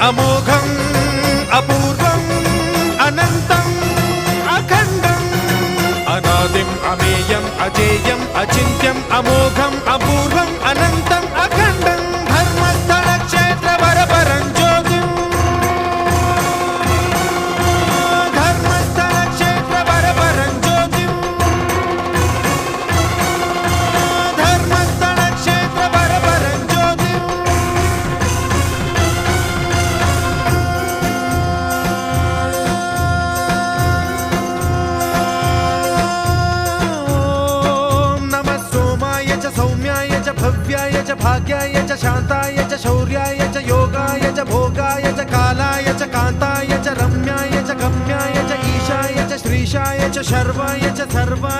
अमोघं अपूर्वं अनन्तं अखण्डं अनादिम् अमेयम् अजेयम् अचिन्त्यम् अमोघम् अपूर्वम् अनन्तं अखण्डं धर्मस्थल क्षेत्र वरपरं ज्योतिं धर्मस्थल क्षेत्र वरपरं ज्योतिं धर्मस्थल क्षेत्र वरपरं ज्योतिं सौम्याय च भव्याय च भाग्याय च शान्ताय च शौर्याय च योगाय च भोगाय च कालाय च कान्ताय च रम्याय च गम्याय च ईशाय च श्रीशाय च शर्वाय च सर्वाय